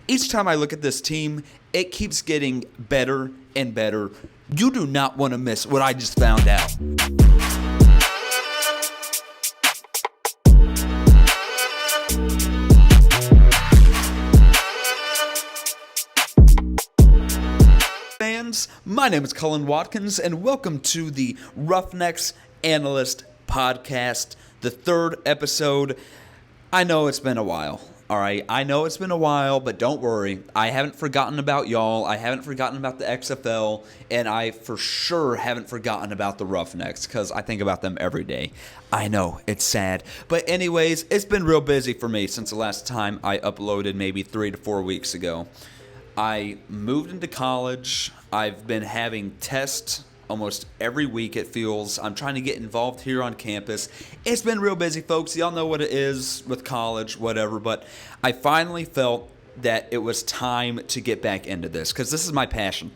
Each time I look at this team, it keeps getting better and better. You do not want to miss what I just found out. Fans, my name is Cullen Watkins, and welcome to the Roughnecks Analyst Podcast, the third episode. I know it's been a while. All right, I know it's been a while, but don't worry. I haven't forgotten about y'all. I haven't forgotten about the XFL, and I for sure haven't forgotten about the Roughnecks because I think about them every day. I know, it's sad. But anyways, it's been real busy for me since the last time I uploaded maybe 3 to 4 weeks ago. I moved into college. I've been having tests almost every week, it feels. I'm trying to get involved here on campus. It's been real busy, folks. Y'all know what it is with college, whatever. But I finally felt that it was time to get back into this because this is my passion.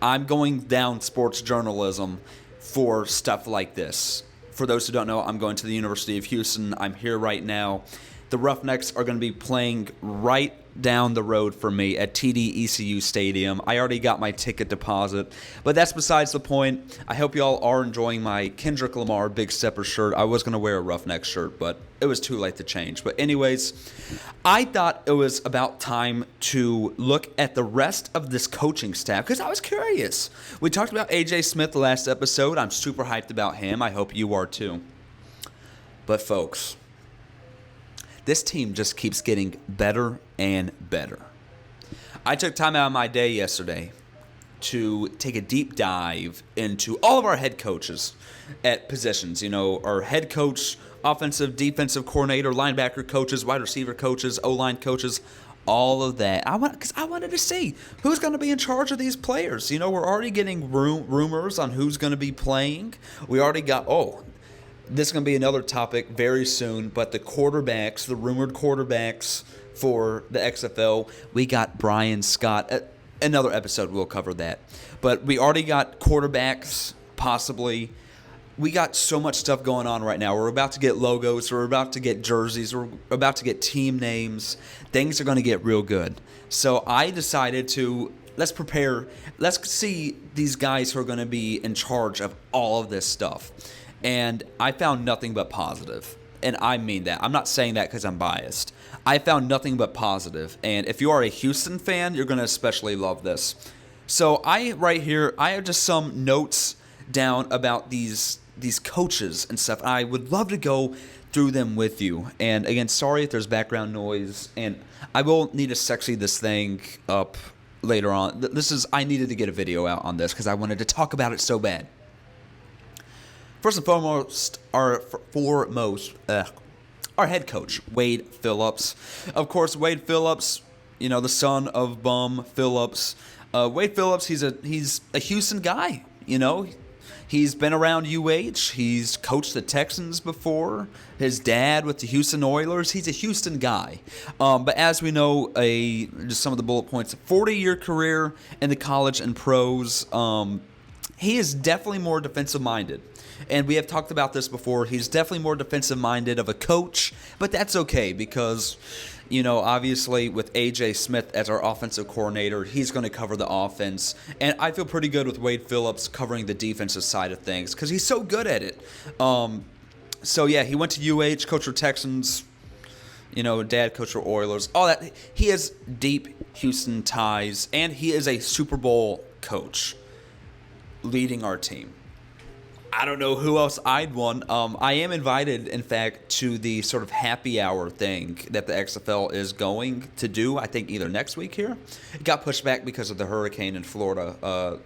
I'm going down sports journalism for stuff like this. For those who don't know, I'm going to the University of Houston. I'm here right now. The Roughnecks are going to be playing right down the road for me at TD ECU Stadium. I already got my ticket deposit, but that's besides the point. I hope y'all are enjoying my Kendrick Lamar Big Stepper shirt. I was going to wear a Roughnecks shirt, but it was too late to change. But anyways, I thought it was about time to look at the rest of this coaching staff because I was curious. We talked about AJ Smith the last episode. I'm super hyped about him. I hope you are too. But folks, this team just keeps getting better and better. I took time out of my day yesterday to take a deep dive into all of our head coaches at positions. You know, our head coach, offensive, defensive coordinator, linebacker coaches, wide receiver coaches, O-line coaches, all of that. Because I wanted to see who's going to be in charge of these players. You know, we're already getting rumors on who's going to be playing. We already got, this is going to be another topic very soon, but the quarterbacks, the rumored quarterbacks for the XFL, we got Brian Scott. Another episode, we'll cover that. But we already got quarterbacks, possibly. We got so much stuff going on right now. We're about to get logos. We're about to get jerseys. We're about to get team names. Things are going to get real good. So I decided to, let's prepare. Let's see these guys who are going to be in charge of all of this stuff. And I found nothing but positive. And I mean that. I'm not saying that because I'm biased. I found nothing but positive. And if you are a Houston fan, you're going to especially love this. So right here, I have just some notes down about these coaches and stuff. I would love to go through them with you. And again, sorry if there's background noise. And I will need to sexy this thing up later on. I needed to get a video out on this because I wanted to talk about it so bad. First and foremost, our head coach, Wade Phillips. Of course, Wade Phillips, you know, the son of Bum Phillips. Wade Phillips, he's a Houston guy, you know. He's been around UH. He's coached the Texans before. His dad with the Houston Oilers. He's a Houston guy. But as we know, just some of the bullet points, a 40-year career in the college and pros. He is definitely more defensive-minded. And we have talked about this before. He's definitely more defensive-minded of a coach, but that's okay because, you know, obviously with AJ Smith as our offensive coordinator, he's going to cover the offense. And I feel pretty good with Wade Phillips covering the defensive side of things because he's so good at it. So, yeah, he went to UH, coached for Texans, you know, dad coached for Oilers, all that. He has deep Houston ties, and he is a Super Bowl coach leading our team. I don't know who else I'd want. I am invited, in fact, to the sort of happy hour thing that the XFL is going to do, I think either next week here. It got pushed back because of the hurricane in Florida.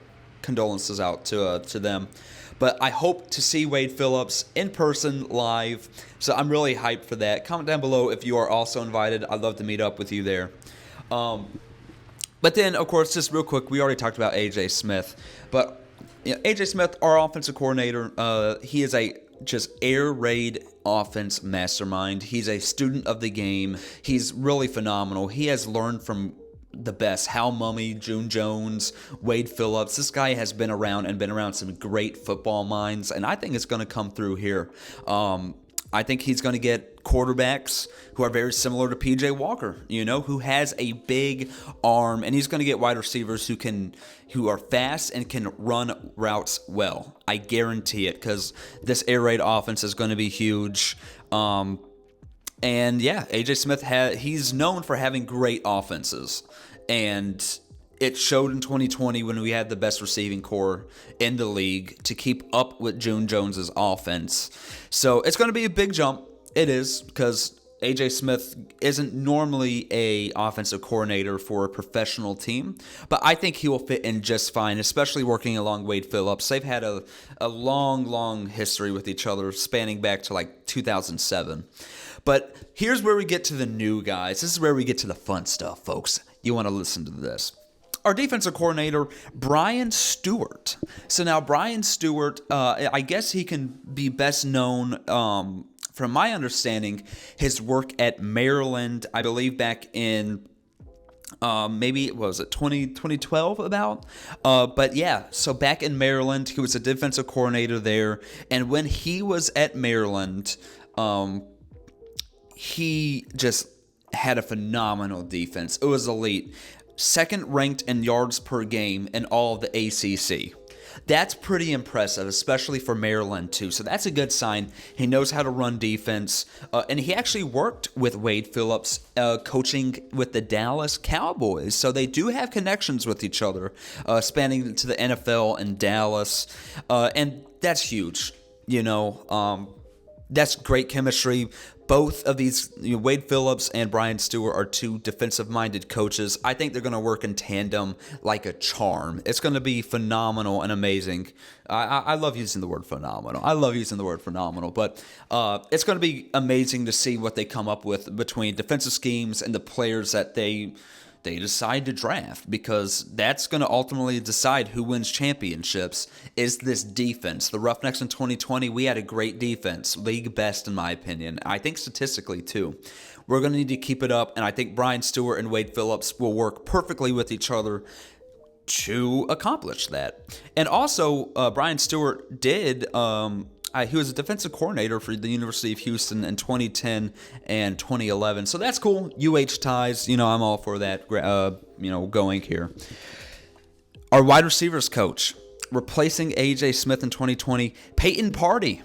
Condolences out to them. But I hope to see Wade Phillips in person live. So I'm really hyped for that. Comment down below if you are also invited. I'd love to meet up with you there. But then, of course, just real quick, we already talked about AJ Smith. But yeah, AJ Smith, our offensive coordinator, he is a just air raid offense mastermind. He's a student of the game. He's really phenomenal. He has learned from the best. Hal Mummy, June Jones, Wade Phillips. This guy has been around some great football minds, and I think it's going to come through here. I think he's going to get quarterbacks who are very similar to P.J. Walker, who has a big arm, and he's going to get wide receivers who are fast and can run routes well. I guarantee it, because this air raid offense is going to be huge. And yeah, A.J. Smith, he's known for having great offenses, and it showed in 2020 when we had the best receiving core in the league to keep up with June Jones's offense. So it's going to be a big jump. It is, because A.J. Smith isn't normally a offensive coordinator for a professional team, but I think he will fit in just fine, especially working along Wade Phillips. They've had a long history with each other, spanning back to like 2007. But here's where we get to the new guys. This is where we get to the fun stuff, folks. You want to listen to this. Our defensive coordinator, Brian Stewart. So now Brian Stewart, I guess he can be best known, from my understanding, his work at Maryland, I believe back in maybe, what was it, 2012 about? But yeah, so back in Maryland, he was a defensive coordinator there. And when he was at Maryland, he just had a phenomenal defense. It was elite. Second ranked in yards per game in all of the ACC. That's pretty impressive, especially for Maryland too. So that's a good sign. He knows how to run defense. And he actually worked with Wade Phillips, coaching with the Dallas Cowboys. So they do have connections with each other, spanning to the NFL and Dallas. And that's huge. That's great chemistry. Both of these, Wade Phillips and Brian Stewart, are two defensive-minded coaches. I think they're going to work in tandem like a charm. It's going to be phenomenal and amazing. I love using the word phenomenal. But it's going to be amazing to see what they come up with between defensive schemes and the players that they decide to draft, because that's going to ultimately decide who wins championships. Is this defense? The Roughnecks in 2020, we had a great defense, league best in my opinion. I think statistically too. We're going to need to keep it up, and I think Brian Stewart and Wade Phillips will work perfectly with each other to accomplish that. And also, Brian Stewart did... he was a defensive coordinator for the University of Houston in 2010 and 2011. So that's cool. UH ties. I'm all for that, going here. Our wide receivers coach, replacing A.J. Smith in 2020, Payton Party.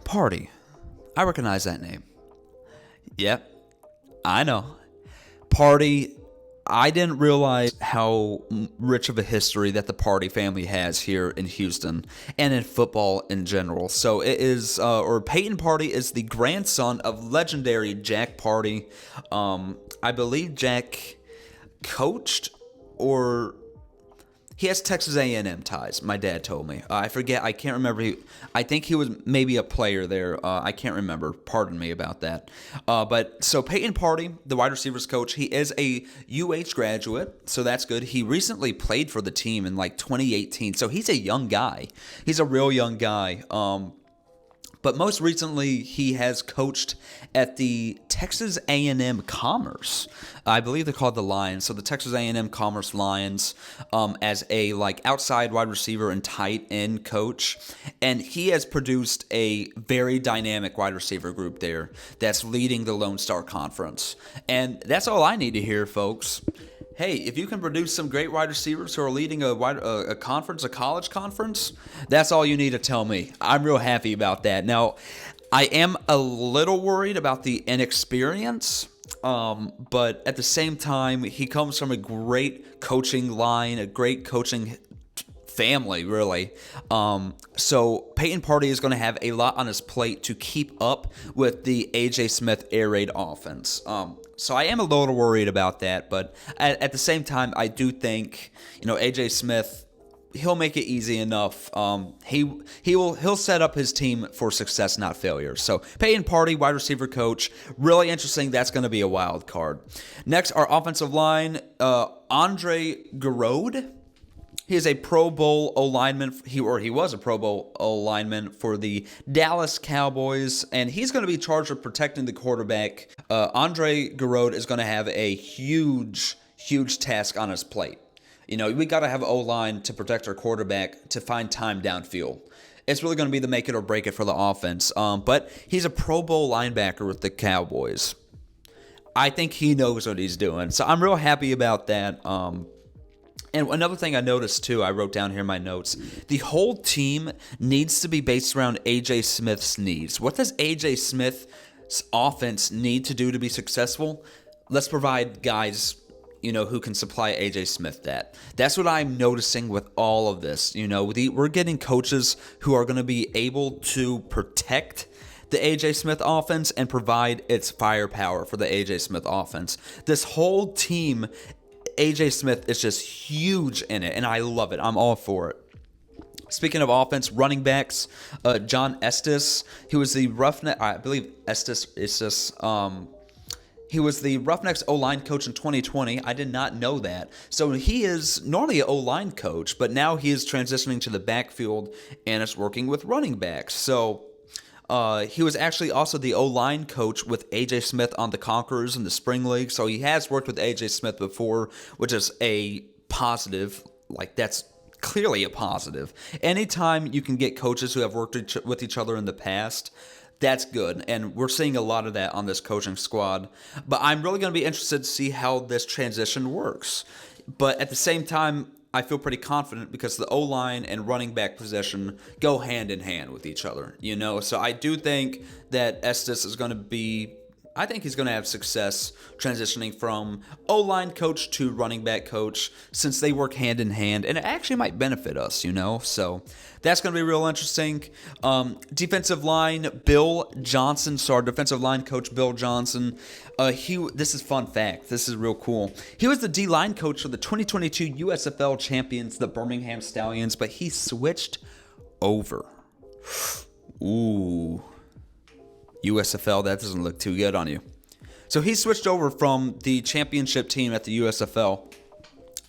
Party. I recognize that name. Yep. I know. Party. I didn't realize how rich of a history that the Party family has here in Houston and in football in general. So it is, Payton Party is the grandson of legendary Jack Party. I believe Jack coached, or he has Texas A&M ties, my dad told me. I forget, I can't remember. I think he was maybe a player there. I can't remember. Pardon me about that. But so Payton Party, the wide receivers coach, he is a UH graduate, so that's good. He recently played for the team in like 2018, so he's a young guy. He's a real young guy. But most recently, he has coached at the Texas A&M Commerce. I believe they're called the Lions. So the Texas A&M Commerce Lions, as a outside wide receiver and tight end coach. And he has produced a very dynamic wide receiver group there that's leading the Lone Star Conference. And that's all I need to hear, folks. Hey, if you can produce some great wide receivers who are leading a conference, a college conference, that's all you need to tell me. I'm real happy about that. Now, I am a little worried about the inexperience, but at the same time, he comes from a great coaching line, a great coaching family, really. So Payton Party is going to have a lot on his plate to keep up with the A.J. Smith air raid offense. So I am a little worried about that, but at the same time, I do think, A.J. Smith, he'll make it easy enough. He'll set up his team for success, not failure. So Payton Party, wide receiver coach, really interesting. That's going to be a wild card. Next, our offensive line, Andre Garrod. He is a Pro Bowl O-lineman. He was a Pro Bowl O-lineman for the Dallas Cowboys, and he's going to be charged with protecting the quarterback. Andre Garrod is going to have a huge task on his plate. We got to have O-line to protect our quarterback to find time downfield. it's really going to be the make it or break it for the offense. But he's a Pro Bowl linebacker with the Cowboys. I think he knows what he's doing. So I'm real happy about that. And another thing I noticed too, I wrote down here in my notes, the whole team needs to be based around A.J. Smith's needs. What does A.J. Smith's offense need to do to be successful? Let's provide guys, who can supply A.J. Smith that. That's what I'm noticing with all of this. We're getting coaches who are going to be able to protect the A.J. Smith offense and provide its firepower for the A.J. Smith offense. This whole team, A.J. Smith is just huge in it, and I love it. I'm all for it. Speaking of offense, running backs, John Estes, he was the Roughnecks, I believe Estes, he was the Roughnecks O-line coach in 2020. I did not know that. So he is normally an O-line coach, but now he is transitioning to the backfield and is working with running backs. So he was actually also the O-line coach with A.J. Smith on the Conquerors in the Spring League. So he has worked with A.J. Smith before, which is a positive. That's clearly a positive. Anytime you can get coaches who have worked with each other in the past, that's good. And we're seeing a lot of that on this coaching squad. But I'm really going to be interested to see how this transition works. But at the same time, I feel pretty confident because the O-line and running back position go hand in hand with each other, So I do think that Estes is going to be, I think he's going to have success transitioning from O-line coach to running back coach since they work hand in hand, and it actually might benefit us, So that's going to be real interesting. Defensive line, Bill Johnson. So our defensive line coach, Bill Johnson. This is fun fact. This is real cool. He was the D-line coach for the 2022 USFL champions, the Birmingham Stallions, but he switched over. Ooh. USFL, that doesn't look too good on you. So he switched over from the championship team at the USFL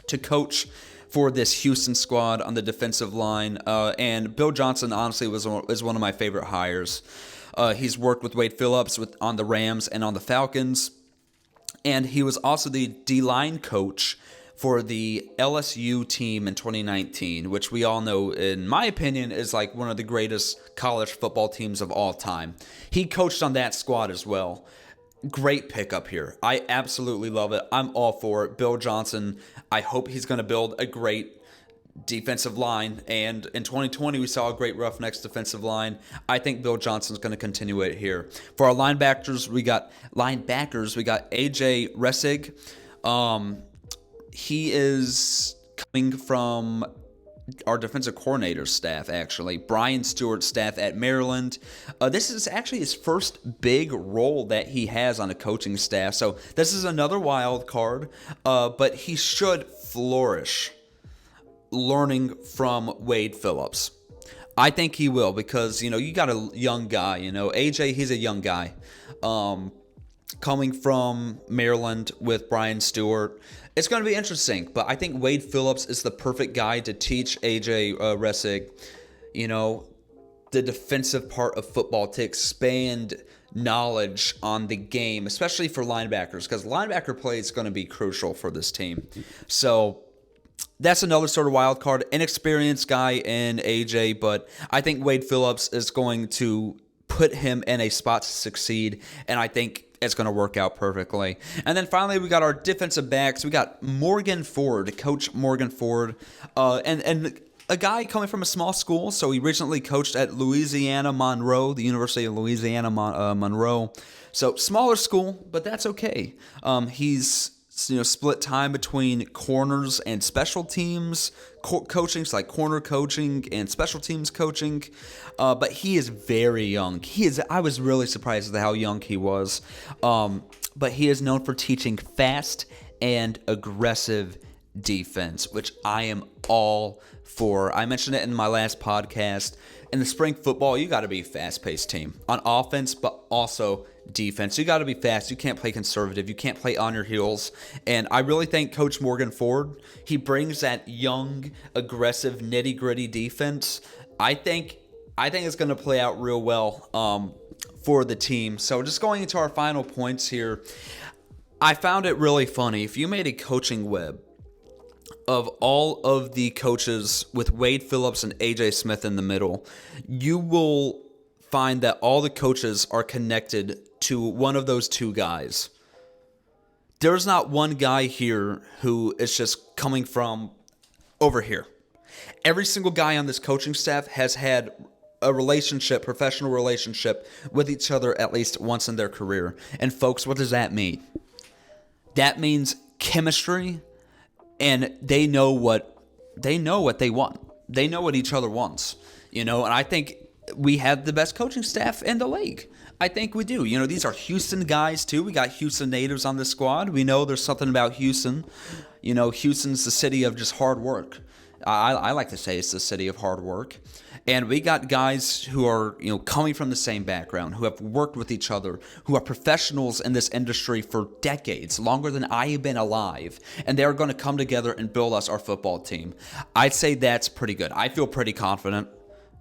to coach for this Houston squad on the defensive line. And Bill Johnson, honestly, is one of my favorite hires. He's worked with Wade Phillips on the Rams and on the Falcons. And he was also the D-line coach for the LSU team in 2019, which we all know, in my opinion, is like one of the greatest college football teams of all time. He coached on that squad as well. Great pickup here. I absolutely love it. I'm all for it. Bill Johnson, I hope he's going to build a great defensive line. And in 2020, we saw a great Roughnecks defensive line. I think Bill Johnson's going to continue it here. For our linebackers, we got A.J. Reid. He is coming from our defensive coordinator's staff, actually. Brian Stewart's staff at Maryland. This is actually his first big role that he has on a coaching staff. So this is another wild card, but he should flourish learning from Wade Phillips. I think he will because, you got a young guy. AJ, he's a young guy. Coming from Maryland with Brian Stewart. It's going to be interesting, but I think Wade Phillips is the perfect guy to teach A.J. Reid, the defensive part of football, to expand knowledge on the game, especially for linebackers, because linebacker play is going to be crucial for this team. So that's another sort of wild card. Inexperienced guy in A.J., but I think Wade Phillips is going to put him in a spot to succeed, and I think it's going to work out perfectly. And then finally, we got our defensive backs. We got Morgan Ford, Coach Morgan Ford, and a guy coming from a small school. So he recently coached at Louisiana Monroe, the University of Louisiana Monroe. So smaller school, but that's okay. He's split time between corners and special teams coaching, so like corner coaching and special teams coaching. But he is very young. I was really surprised at how young he was. But he is known for teaching fast and aggressive defense, which I am all for. I mentioned it in my last podcast. In the spring football, you got to be a fast-paced team on offense, but also defense. You got to be fast. You can't play conservative. You can't play on your heels. And I really think Coach Morgan Ford, he brings that young, aggressive, nitty-gritty defense. I think it's going to play out real well for the team. So just going into our final points here, I found it really funny. If you made a coaching web of all of the coaches with Wade Phillips and AJ Smith in the middle, you will find that all the coaches are connected to one of those two guys. There's not one guy here who is just coming from over here. Every single guy on this coaching staff has had a professional relationship with each other at least once in their career. And folks, what does that mean? That means chemistry, and they know what they want. They know what each other wants, and I think we have the best coaching staff in the league. I think we do. These are Houston guys too. We got Houston natives on the squad. We know there's something about Houston. Houston's the city of just hard work. I like to say it's the city of hard work. And we got guys who are, coming from the same background, who have worked with each other, who are professionals in this industry for decades, longer than I have been alive. And they're going to come together and build us our football team. I'd say that's pretty good. I feel pretty confident.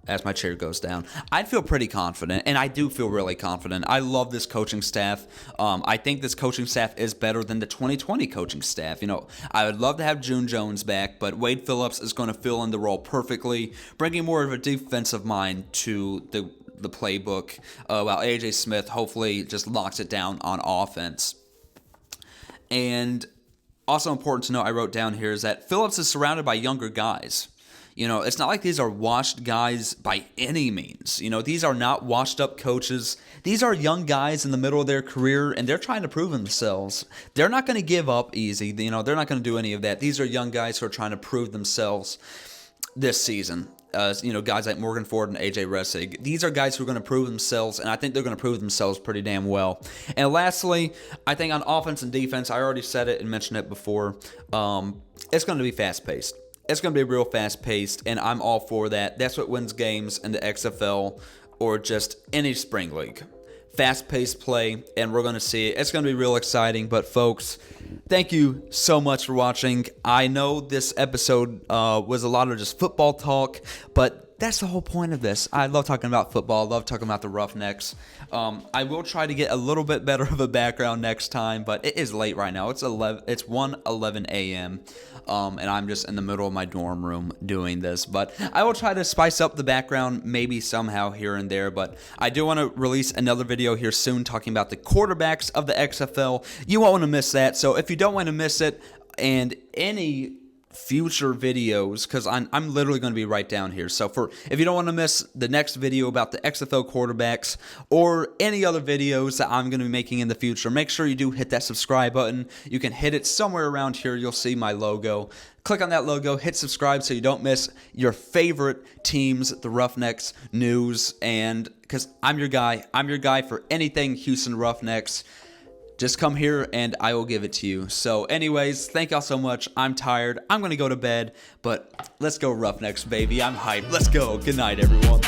As my chair goes down, I feel pretty confident, and I do feel really confident. I love this coaching staff. I think this coaching staff is better than the 2020 coaching staff. I would love to have June Jones back, but Wade Phillips is going to fill in the role perfectly, bringing more of a defensive mind to the playbook, while AJ Smith hopefully just locks it down on offense. And also important to note, I wrote down here, is that Phillips is surrounded by younger guys. It's not like these are washed guys by any means. These are not washed up coaches. These are young guys in the middle of their career, and they're trying to prove themselves. They're not going to give up easy. They're not going to do any of that. These are young guys who are trying to prove themselves this season. Guys like Morgan Ford and AJ Ressig. These are guys who are going to prove themselves, and I think they're going to prove themselves pretty damn well. And lastly, I think on offense and defense, I already said it and mentioned it before, it's going to be fast-paced. It's going to be real fast-paced, and I'm all for that. That's what wins games in the XFL or just any spring league. Fast-paced play, and we're going to see it. It's going to be real exciting, but folks, thank you so much for watching. I know this episode was a lot of just football talk, but that's the whole point of this. I love talking about football. I love talking about the Roughnecks. I will try to get a little bit better of a background next time, but it is late right now. It's 1:11 a.m., and I'm just in the middle of my dorm room doing this. But I will try to spice up the background maybe somehow here and there. But I do want to release another video here soon talking about the quarterbacks of the XFL. You won't want to miss that. So if you don't want to miss it, and any future videos, because I'm literally going to be right down here. So if you don't want to miss the next video about the XFL quarterbacks or any other videos that I'm going to be making in the future, make sure you do hit that subscribe button. You can hit it somewhere around here. You'll see my logo. Click on that logo, hit subscribe so you don't miss your favorite teams, the Roughnecks news, and because I'm your guy for anything Houston Roughnecks. Just come here and I will give it to you. So anyways, thank y'all so much. I'm tired. I'm going to go to bed, but let's go Roughnecks, baby. I'm hyped. Let's go. Good night, everyone.